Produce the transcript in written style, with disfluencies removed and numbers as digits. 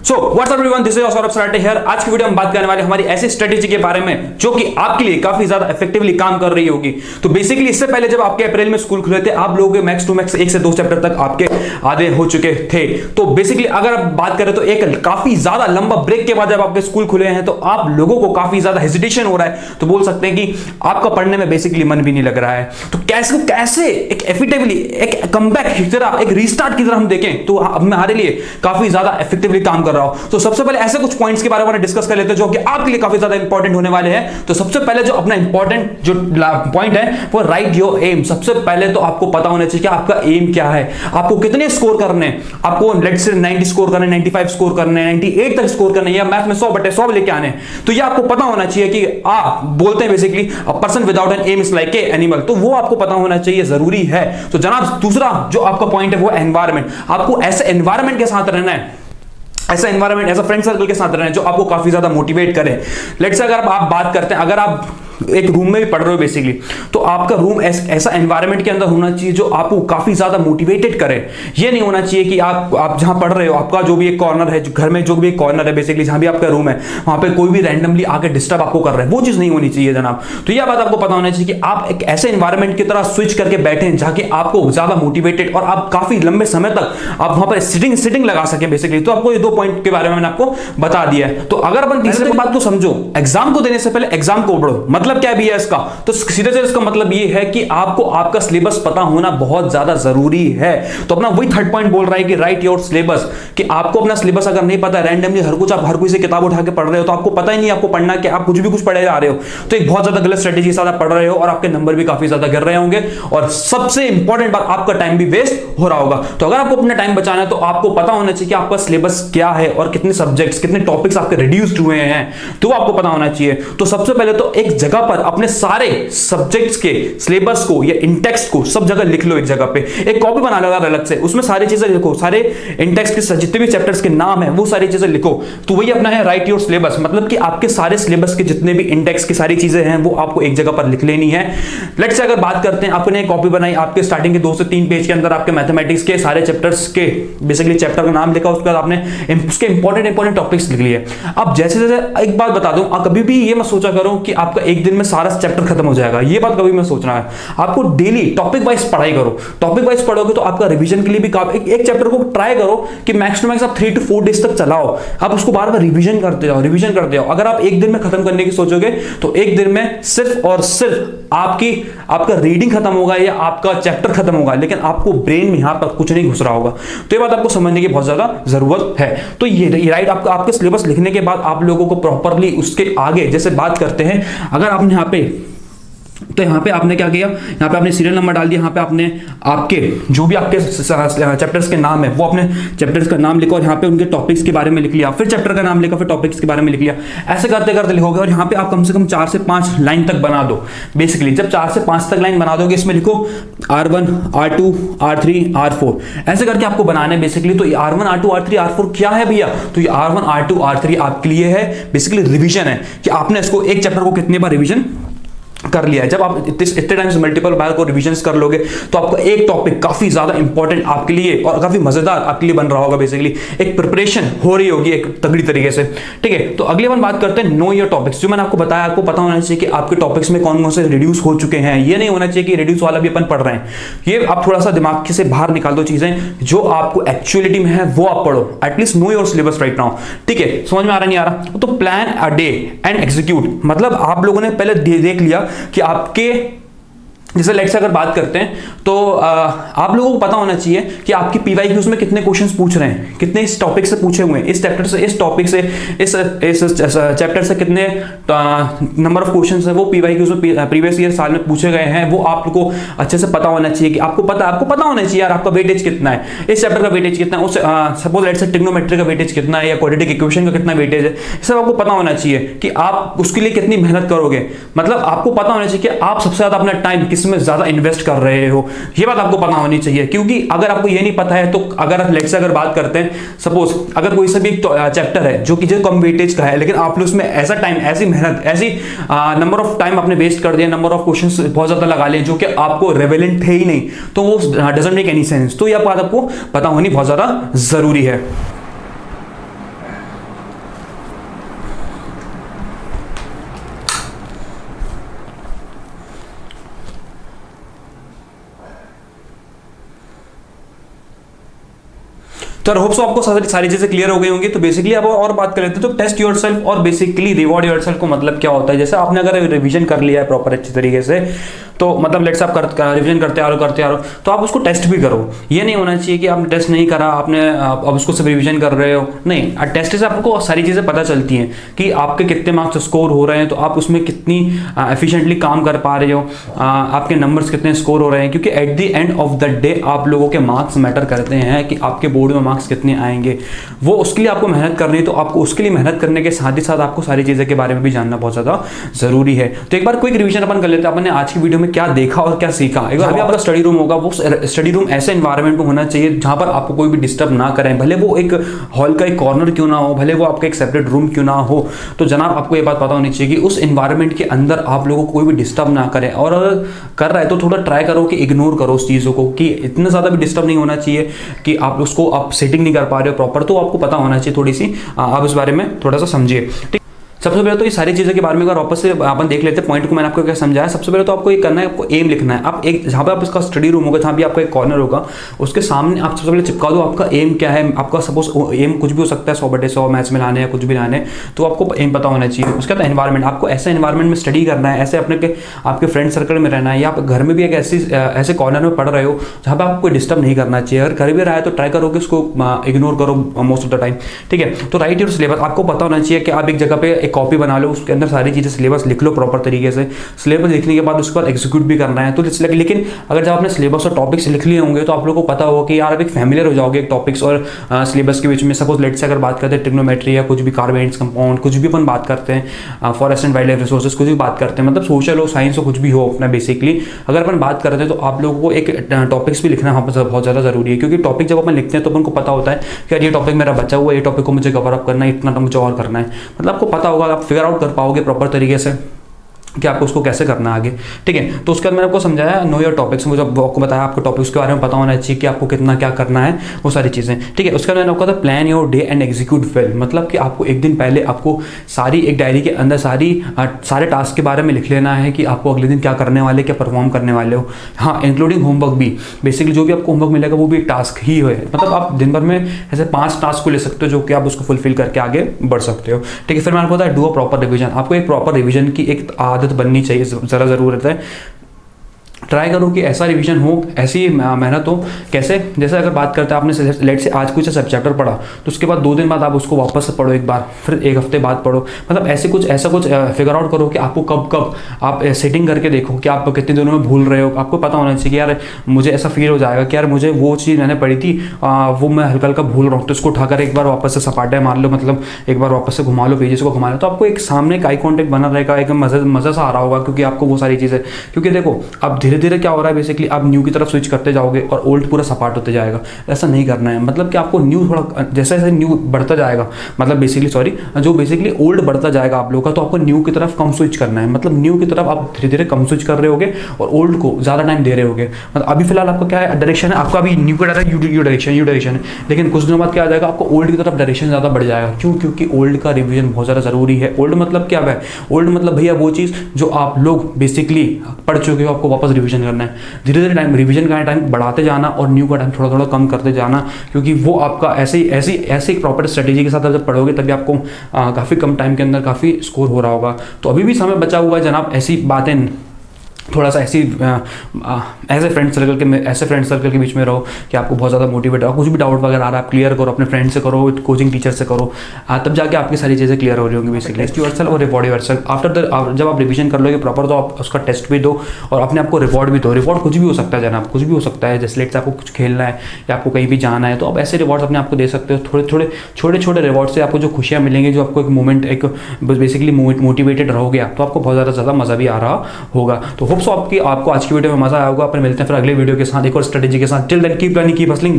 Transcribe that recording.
So what's up everyone, this is Saurabh Sarate here. आज की video में बात करने वाले हमारी ऐसी स्ट्रेटेजी के बारे में जो कि आपके लिए काफी ज्यादा इफेक्टिवली काम कर रही होगी। तो बेसिकली इससे पहले जब आपके अप्रैल में स्कूल खुले थे, आप लोगों के मैक्स टू मैक्स 1 से 2 चैप्टर तक आपके आधे हो चुके थे। तो बेसिकली अगर आप बात करें तो एक काफी ज्यादा लंबा ब्रेक के बाद जब आपके स्कूल खुले हैं तो आप लोगों को काफी ज्यादा हेजिटेशन हो रहा है, तो बोल सकते हैं कि आपका पढ़ने में बेसिकली मन भी नहीं लग रहा है। तो कैसे एक इफेक्टिवली एक कमबैक की तरह, एक रीस्टार्ट की तरह हम देखें तो हमारे लिए काफी ज्यादा इफेक्टिवली काम कर रहा हो। तो सबसे पहले ऐसे कुछ पॉइंट्स के बारे में डिस्कस कर लेते हैं जो कि आपके लिए काफी ज्यादा इंपॉर्टेंट होने वाले हैं। तो सबसे पहले जो अपना इंपॉर्टेंट जो पॉइंट है वो राइट योर एम। सबसे पहले तो आपको पता होना चाहिए कि आपका एम क्या है, आपको कितने स्कोर करने हैं। आपको लेट्स से 90 स्कोर करने, 95 स्कोर करने, 98 तक स्कोर करने या मैथ में 100/100 लेके आने। तो ये आपको पता होना चाहिए कि आप बोलते हैं basically a person without an aim is like a animal. तो वो आपको पता होना चाहिए, जरूरी है। तो जनाब दूसरा जो आपका पॉइंट है वो एनवायरमेंट। आपको ऐसे एनवायरमेंट के साथ रहना है, ऐसा एनवायरमेंट, ऐसा फ्रेंड सर्कल के साथ रहना है जो आपको काफी ज्यादा मोटिवेट करे। लेट्स से अगर आप बात करते हैं, अगर आप एक रूम में भी पढ़ रहे हो बेसिकली, तो आपका रूम ऐसा एनवायरनमेंट के अंदर होना चाहिए जो आपको काफी ज्यादा मोटिवेटेड करे। ये नहीं होना चाहिए कि आप जहां पढ़ रहे हो, आपका जो भी एक कॉर्नर है, घर में जो भी एक कॉर्नर है बेसिकली, जहां भी आपका रूम है, वहां पे कोई भी रैंडमली आके डिस्टर्ब आपको कर रहा है। वो चीज नहीं होनी चाहिए जनाब। तो यह बात आपको पता होना चाहिए कि आप एक ऐसे एनवायरनमेंट की तरह स्विच करके बैठे जहां कि आपको ज्यादा मोटिवेटेड और आप काफी लंबे समय तक आप वहां पर सिटिंग लगा सके बेसिकली। तो आपको ये 2 पॉइंट के बारे में मैंने आपको बता दिया है। तो अगर अपन तीसरे बात को समझो, एग्जाम को देने से पहले एग्जाम को पढ़ो। मतलब क्या भी है इसका, तो सीधे से इसका मतलब ये है कि आपको आपका सिलेबस पता होना बहुत ज्यादा जरूरी है। तो अपना वही थर्ड पॉइंट बोल रहा है कि राइट योर सिलेबस, कि आपको अपना सिलेबस अगर नहीं पता, रैंडमली हर कोई से किताब उठा के पढ़ रहे हो तो आपको पता ही नहीं आपको पढ़ना क्या, आप कुछ पढ़े जा रहे हो, तो एक बहुत ज्यादा गलत स्ट्रेटेजी के साथ आप पढ़ रहे हो और आपके नंबर भी काफी ज्यादा गिर रहे होंगे। और सबसे इंपॉर्टेंट बात, आपका टाइम भी वेस्ट हो रहा होगा। तो अगर आपको अपना टाइम बचाना है तो आपको पता होना चाहिए कि आपका सिलेबस क्या है और कितने सब्जेक्ट्स, कितने टॉपिक्स आपके रिड्यूस्ड हुए हैं, तो आपको पता होना चाहिए। तो सबसे पहले तो एक जगह पर अपने सारे सब्जेक्ट्स के सिलेबस को या इंटेक्स्ट को सब जगह लिख लो। एक जगह पे एक कॉपी बना लो अलग से, उसमें सारी चीजें लिखो, सारे इंटेक्स्ट के जितने भी चैप्टर्स के नाम है वो सारी चीजें लिखो। तो वही अपना है राइट योर सिलेबस, मतलब कि आपके सारे सिलेबस के जितने भी इंटेक्स्ट की सारी चीजें हैं वो आपको एक जगह पर लिख लेनी है। लेट्स से अगर बात करते हैं, आपने एक कॉपी बनाई, आपके स्टार्टिंग के 2 से 3 पेज के अंदर आपके मैथमेटिक्स के सारे चैप्टर्स के बेसिकली चैप्टर का नाम लिखा, उसके बाद आपने उसके इंपॉर्टेंट टॉपिक्स लिख लिए। अब जैसे एक बात बता दूं, कभी भी ये मत सोचा करो कि आपका एक दिन में सारा चैप्टर खत्म हो जाएगा। ये बात कभी मत सोचना है। आपको डेली टॉपिक वाइज पढ़ाई करो। टॉपिक वाइज पढ़ोगे तो आपका रिवीजन के लिए भी एक चैप्टर को ट्राई करो कि मैक्स टू मैक्स आप 3 to 4 डेज तक चलाओ। आप उसको बार बार रिवीजन करते जाओ। अगर आप एक दिन में खत्म करने की सोचोगे तो एक दिन में सिर्फ और सिर्फ आपका रीडिंग खत्म होगा या आपका चैप्टर खत्म होगा, लेकिन आपको ब्रेन में यहां पर कुछ नहीं घुस रहा होगा। तो ये बात आपको समझने की बहुत ज्यादा जरूरत है। तो ये राइट आपके सिलेबस लिखने के बाद आप लोगों को प्रॉपरली उसके आगे जैसे बात करते हैं, अगर आपने यहां पे, तो यहाँ पे आपने क्या किया, यहाँ पे आपने सीरियल नंबर डाल दिया, यहाँ पे आपने आपके जो भी आपके चैप्टर्स के नाम है वो अपने चैप्टर्स का नाम लिखो और यहाँ पे उनके टॉपिक्स के बारे में लिख लिया, फिर चैप्टर का नाम लिखा, फिर टॉपिक्स के बारे में लिख लिया। ऐसे करते करते लिखोगे और यहाँ पे आप कम से कम 4 से 5 लाइन तक बना दो। बेसिकली जब 4 से 5 तक लाइन बना दोगे, इसमें लिखो R1 R2 R3 R4, ऐसे करके आपको बनाना है बेसिकली। तो R1 R2 R3 R4 क्या है भैया, तो ये R1 R2 R3 आपके लिए है बेसिकली रिवीजन है, कि आपने इसको एक चैप्टर को कितने बार रिवीजन कर लिया है। जब आप इतने टाइम्स मल्टीपल बार को रिवीजन कर लोगे तो आपका एक टॉपिक काफी ज्यादा इंपॉर्टेंट आपके लिए और काफी मजेदार आपके लिए बन रहा होगा। बेसिकली एक प्रिपरेशन हो रही होगी एक तगड़ी तरीके से, ठीक है। तो अगली बात करते हैं नो योर टॉपिक्स। जो मैंने आपको बताया, आपको पता होना चाहिए कि आपके टॉपिक्स में कौन कौन से रिड्यूस हो चुके हैं। ये नहीं होना चाहिए कि रिड्यूस वाला भी अपन पढ़ रहे हैं। ये आप थोड़ा सा दिमाग से बाहर निकाल दो, चीजें जो आपको एक्चुअलिटी में है वो आप पढ़ो। At least know your syllabus right now, ठीक है। समझ में आ रहा नहीं आ रहा, तो plan a day and execute. मतलब आप लोगों ने पहले देख लिया कि आपके, जैसे लेट्स से अगर बात करते हैं तो आप लोगों को पता होना चाहिए कि आपकी पीवाईक्यूज में कितने क्वेश्चंस पूछ रहे हैं, कितने इस टॉपिक से पूछे हुए हैं, इस चैप्टर से, इस टॉपिक से, इस चैप्टर से कितने नंबर ऑफ क्वेश्चंस है वो पीवाईक्यूज में प्रीवियस ईयर साल में पूछे गए हैं। वो आपको अच्छे से पता होना चाहिए कि आपको पता होना चाहिए यार आपका वेटेज कितना है, इस चैप्टर का वेटेज कितना है, उस सपोज लेट्स से ट्रिग्नोमेट्री का वेटेज कितना है या क्वाड्रेटिक इक्वेशन का कितना वेटेज है, सब आपको पता होना चाहिए कि आप उसके लिए कितनी मेहनत करोगे। मतलब आपको पता होना चाहिए कि आप सबसे ज्यादा अपना टाइम किसमें ज्यादा इन्वेस्ट कर रहे हो, ये बात आपको पता होनी चाहिए। क्योंकि अगर आपको ये नहीं पता है तो अगर लेट्स से अगर बात करते हैं, सपोज अगर कोई सा भी चैप्टर है जो कि जो कम वेटेज का है, लेकिन आपने उसमें ऐसा टाइम, ऐसी मेहनत, ऐसी नंबर ऑफ टाइम आपने वेस्ट कर दिया, नंबर ऑफ क्वेश्चंस बहुत ज्यादा लगा लिए जो कि आपको रेलेवेंट थे ही नहीं, तो वो डजंट मेक एनी सेंस। तो यह बात आपको पता होनी बहुत ज्यादा जरूरी है। तो होप सो आपको सारी चीजें क्लियर हो गई होंगी। तो बेसिकली अब और बात कर लेते हैं। तो टेस्ट योरसेल्फ और बेसिकली रिवॉर्ड योरसेल्फ को मतलब क्या होता है। जैसे आपने अगर रिवीजन कर लिया है प्रॉपर अच्छी तरीके से, तो मतलब लेट्स आप रिवीजन करते आ रहे हो तो आप उसको टेस्ट भी करो। ये नहीं होना चाहिए कि आपने टेस्ट नहीं करा, आपने अब उसको सिर्फ रिवीजन कर रहे हो। नहीं, टेस्ट से आपको सारी चीज़ें पता चलती हैं कि आपके कितने मार्क्स स्कोर हो रहे हैं, तो आप उसमें कितनी एफिशिएंटली काम कर पा रहे हो, आपके नंबर्स कितने स्कोर हो रहे हैं। क्योंकि at the end of the day आप लोगों के मार्क्स मैटर करते हैं कि आपके बोर्ड में मार्क्स कितने आएंगे। वो उसके लिए आपको मेहनत करनी है। तो आपको उसके लिए मेहनत करने के साथ ही साथ आपको सारी चीज़ें के बारे में भी जानना बहुत ज़्यादा जरूरी है। तो एक बार क्विक रिवीजन अपन कर लेते हैं। अपन ने आज की वीडियो में क्या देखा और क्या सीखा। एक बार आपका स्टडी रूम होगा, वो स्टडी रूम ऐसे एनवायरनमेंट में होना चाहिए जहां पर आपको कोई भी डिस्टर्ब ना करें। भले वो एक हॉल का एक कॉर्नर क्यों ना हो, भले वो आपका एक सेपरेट रूम क्यों ना हो, तो जनाब आपको ये बात पता होनी चाहिए कि उस एनवायरनमेंट के अंदर आप लोगों को कोई भी डिस्टर्ब ना करें। और अगर कर रहा है तो थोड़ा ट्राई करो कि इग्नोर करो उस चीज़ों को, कि इतना ज़्यादा भी डिस्टर्ब नहीं होना चाहिए कि आप उसको आप सेटिंग नहीं कर पा रहे हो प्रॉपर। तो आपको पता होना चाहिए थोड़ी सी, आप इस बारे में थोड़ा सा समझिए। ठीक, सबसे पहले तो ये सारी चीज़ों के बारे में अगर वापस से अपन देख लेते हैं पॉइंट को। मैंने आपको क्या समझाया। सबसे पहले तो आपको ये करना है, आपको एम लिखना है। आप एक जहाँ पे आप इसका स्टडी रूम होगा, जहाँ भी आपका एक कॉर्नर होगा, उसके सामने आप सबसे पहले चिपका दो आपका एम क्या है। आपका सपोज एम कुछ भी हो सकता है, 100/100 मैथ्स में लाने या कुछ भी लाने, तो आपको एम पता होना चाहिए। उसके बाद एनवायरमेंट, आपको ऐसे एनवायरमेंट में स्टडी करना है, ऐसे अपने आपके फ्रेंड सर्कल में रहना है, या आप घर में भी एक ऐसे कॉर्नर में पढ़ रहे हो जहाँ पर आपको कोई डिस्टर्ब नहीं करना चाहिए। अगर घर भी रहा है तो ट्राई करो कि उसको इग्नोर करो मोस्ट ऑफ द टाइम। ठीक है, तो राइट योर सिलेबस, आपको पता होना चाहिए कि आप एक जगह पे एक कॉपी बना लो, उसके अंदर सारी चीज़ें सिलेबस लिख लो प्रॉपर तरीके से। सिलेबस लिखने के बाद उसके बाद एग्जीक्यूट भी करना है। तो लेकिन अगर जब आपने सिलेबस और टॉपिक्स लिख लिए होंगे तो आप लोगों को पता होगा कि यार आप एक फैमिलियर हो जाओगे एक टॉपिक्स और सिलेबस के बीच में। सपोज लेट से अगर बात करते हैं ट्रिग्नोमेट्री या कुछ भी कार्बेट्स कंपाउंड, कुछ भी अपन बात करते हैं, forest and wild life resources, कुछ भी बात करते हैं, मतलब सोशल हो, साइंस हो, कुछ भी हो अपना बेसिकली अगर अपन बात करते हैं, तो आप लोगों को एक टॉपिक्स भी लिखना वहाँ पर बहुत ज़्यादा जरूरी है। क्योंकि टॉपिक जब अपन लिखते हैं तो अपन को पता होता है कि यार ये टॉपिक मेरा बचा हुआ है, ये टॉपिक को मुझे कवर अप करना है, इतना तो मुझे और करना है। मतलब आपको पता होगा, आप फिगर आउट कर पाओगे प्रॉपर तरीके से कि आपको उसको कैसे करना है आगे। ठीक है, तो उसके बाद मैंने आपको समझाया नो योर टॉपिक्स, मुझे आपको बताया आपको टॉपिक्स के बारे में पता होना चाहिए कि आपको कितना क्या करना है, वो सारी चीज़ें। ठीक है, उसके बाद मैंने आपको कहा plan your day and execute well, मतलब कि आपको एक दिन पहले आपको सारी एक डायरी के अंदर सारे टास्क के बारे में लिख लेना है कि आपको अगले दिन क्या करने वाले, क्या परफॉर्म करने वाले हो। हाँ, इंक्लूडिंग होमवर्क भी। बेसिकली जो भी आपको होमवर्क मिलेगा वो भी एक टास्क ही है। मतलब आप दिन भर में ऐसे 5 टास्क को ले सकते हो जो कि आप उसको फुलफिल करके आगे बढ़ सकते हो। ठीक है, फिर मैंने आपको बताया डू अ प्रॉपर रिविजन, आपको एक प्रॉपर रिविजन की एक आदत बननी चाहिए, ज़रा ज़रूरत है। ट्राई करो कि ऐसा रिवीजन हो, ऐसी मेहनत हो। कैसे, जैसे अगर बात करते हैं आपने लेट से आज कुछ सब चैप्टर पढ़ा, तो उसके बाद 2 दिन बाद आप उसको वापस से पढ़ो एक बार, फिर 1 हफ्ते बाद पढ़ो। मतलब ऐसा कुछ फिगर आउट करो कि आपको कब आप सेटिंग करके देखो कि आप कितने दिनों में भूल रहे हो। आपको पता होना चाहिए कि यार मुझे ऐसा फील हो जाएगा कि यार मुझे वो चीज़ मैंने पढ़ी थी वो मैं हल्का हल्का भूल रहा हूँ, तो उसको उठाकर एक बार वापस से सपाटे मार लो, मतलब एक बार वापस से घुमा लो, पेजेस को घुमा लो, तो आपको एक सामने एक आई कॉन्टेक्ट बना रहेगा, एक मज़ा सा आ रहा होगा। क्योंकि आपको वो सारी चीज़ें, क्योंकि देखो अब धीरे धीरे क्या हो रहा है, बेसिकली आप न्यू की तरफ स्विच करते जाओगे और ओल्ड पूरा सपाट होते जाएगा। ऐसा नहीं करना है। मतलब कि आपको न्यू थोड़ा जैसे जैसे न्यू बढ़ता जाएगा, मतलब बेसिकली ओल्ड बढ़ता जाएगा आप लोगों का, तो आपको न्यू की तरफ कम स्विच करना है। मतलब न्यू की तरफ आप धीरे धीरे कम स्विच कर रहे होगे और ओल्ड को ज़्यादा टाइम दे रहे होगे। मतलब अभी फिलहाल आपका क्या है डायरेक्शन है, आपका अभी न्यू का डायरेक्शन यू डायरेक्शन है, लेकिन कुछ दिनों बाद क्या आ जाएगा, आपको ओल्ड की तरफ डायरेक्शन ज़्यादा बढ़ जाएगा। क्यों? क्योंकि ओल्ड का रिविजन बहुत ज़्यादा जरूरी है। ओल्ड मतलब क्या है? ओल्ड मतलब भैया वो चीज़ जो आप लोग बेसिकली पढ़ चुके हो, आपको वापस रिविजन करना है। धीरे धीरे टाइम रिवीजन का टाइम बढ़ाते जाना और न्यू का टाइम थोड़ा थोड़ा कम करते जाना, क्योंकि वो आपका ऐसे एक प्रॉपर स्ट्रेटेजी के साथ जब पढ़ोगे तभी आपको काफ़ी कम टाइम के अंदर काफ़ी स्कोर हो रहा होगा। तो अभी भी समय बचा हुआ है जनाब, ऐसी बातें थोड़ा सा ऐसी ऐसे फ्रेंड सर्कल के बीच में रहो कि आपको बहुत ज़्यादा मोटिवेट हो। कुछ भी डाउट वगैरह आ रहा है आप क्लियर करो, अपने फ्रेंड से करो, कोचिंग टीचर से करो, तब जाके आपकी सारी चीज़ें क्लियर हो रही होंगी। बेसिकली टेस्ट योरसेल्फ और रिवॉर्ड योरसेल्फ आफ्टर जब आप रिवीजन कर लोगे प्रॉपर, तो आप उसका टेस्ट भी दो और अपने आपको रिवॉर्ड भी दो। रिवॉर्ड कुछ भी हो सकता है जनाब, कुछ भी हो सकता है। जैसे लेट से आपको कुछ खेलना है या आपको कहीं भी जाना है, तो आप ऐसे रिवॉर्ड्स अपने आपको दे सकते हो। छोटे छोटे रिवॉर्ड से आपको जो खुशियाँ मिलेंगी, जो आपको एक मोमेंट एक बेसिकली मोटिवेटेड रहोगे, तो आपको बहुत ज़्यादा मज़ा भी आ रहा होगा। तो होप सो आपको आज की वीडियो में मजा आया होगा। अपन मिलते हैं फिर अगले वीडियो के साथ एक और स्ट्रेटेजी के साथ। Till then keep learning, keep hustling.